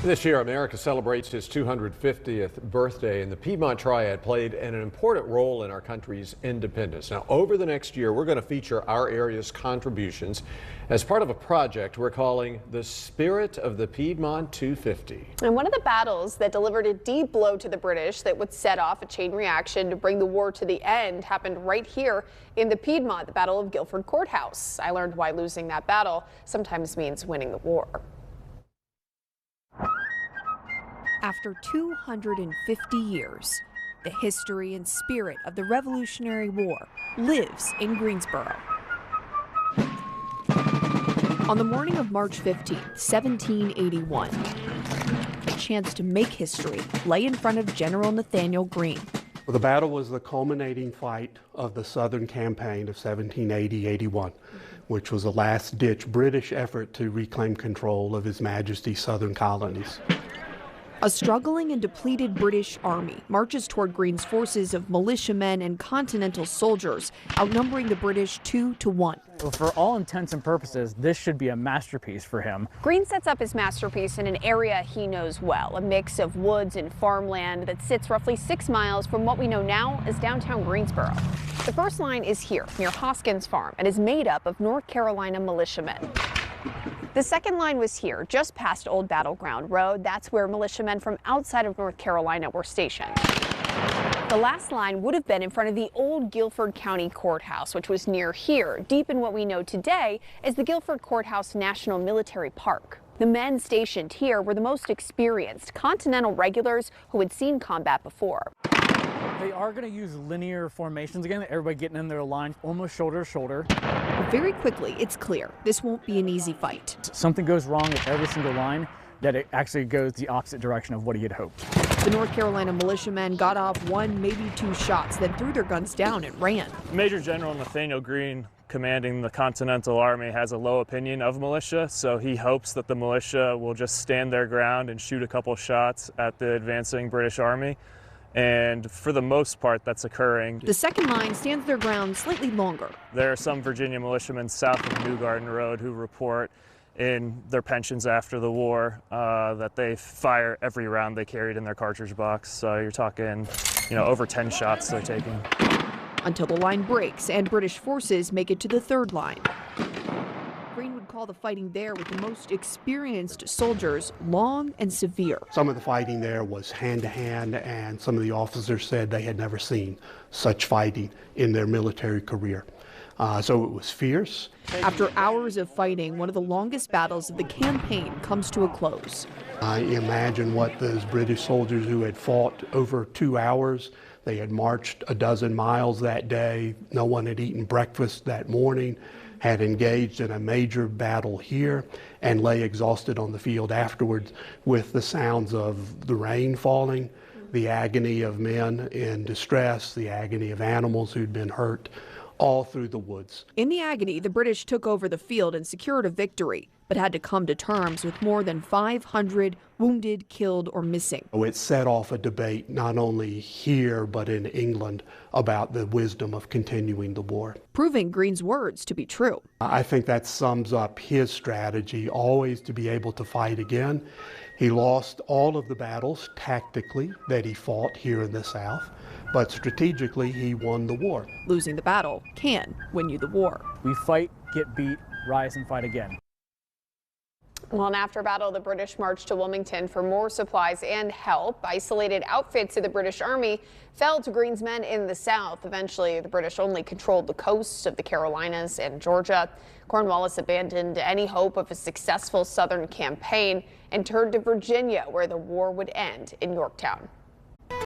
This year, America celebrates its 250th birthday, and the Piedmont Triad played an important role in our country's independence. Now, over the next year, we're going to feature our area's contributions as part of a project we're calling the Spirit of the Piedmont 250. And one of the battles that delivered a deep blow to the British that would set off a chain reaction to bring the war to the end happened right here in the Piedmont, the Battle of Guilford Courthouse. I learned why losing that battle sometimes means winning the war. After 250 years, the history and spirit of the Revolutionary War lives in Greensboro. On the morning of March 15, 1781, a chance to make history lay in front of General Nathanael Greene. Well, the battle was the culminating fight of the Southern Campaign of 1780-81, which was a last-ditch British effort to reclaim control of His Majesty's southern colonies. A struggling and depleted British army marches toward Greene's forces of militiamen and Continental soldiers, outnumbering the British 2-1. Well, for all intents and purposes, this should be a masterpiece for him. Greene sets up his masterpiece in an area he knows well, a mix of woods and farmland that sits roughly 6 miles from what we know now as downtown Greensboro. The first line is here, near Hoskins Farm, and is made up of North Carolina militiamen. The second line was here, just past Old Battleground Road. That's where militiamen from outside of North Carolina were stationed. The last line would have been in front of the old Guilford County Courthouse, which was near here, deep in what we know today as the Guilford Courthouse National Military Park. The men stationed here were the most experienced Continental regulars who had seen combat before. They are going to use linear formations again, everybody getting in their line, almost shoulder to shoulder. Very quickly, it's clear this won't be an easy fight. Something goes wrong with every single line, that it actually goes the opposite direction of what he had hoped. The North Carolina militiamen got off 1, maybe 2 shots, then threw their guns down and ran. Major General Nathanael Greene, commanding the Continental Army, has a low opinion of militia, so he hopes that the militia will just stand their ground and shoot a couple shots at the advancing British Army. And for the most part, that's occurring. The second line stands their ground slightly longer. There are some Virginia militiamen south of New Garden Road who report in their pensions after the war that they fire every round they carried in their cartridge box. So you're talking, over 10 shots they're taking. Until the line breaks and British forces make it to the third line. Greene would call the fighting there with the most experienced soldiers long and severe. Some of the fighting there was hand-to-hand, and some of the officers said they had never seen such fighting in their military career. So it was fierce. After hours of fighting, one of the longest battles of the campaign comes to a close. I imagine what those British soldiers who had fought over 2 hours, they had marched a dozen miles that day, no one had eaten breakfast that morning, had engaged in a major battle here, and lay exhausted on the field afterwards with the sounds of the rain falling, the agony of men in distress, the agony of animals who'd been hurt, all through the woods. In the agony, the British took over the field and secured a victory, but had to come to terms with more than 500 wounded, killed, or missing. It set off a debate not only here but in England about the wisdom of continuing the war. Proving Greene's words to be true. I think that sums up his strategy, always to be able to fight again. He lost all of the battles tactically that he fought here in the South, but strategically he won the war. Losing the battle can win you the war. We fight, get beat, rise and fight again. Well, and after battle, the British marched to Wilmington for more supplies and help. Isolated outfits of the British Army fell to Greene's men in the South. Eventually, the British only controlled the coast of the Carolinas and Georgia. Cornwallis abandoned any hope of a successful Southern campaign and turned to Virginia, where the war would end in Yorktown.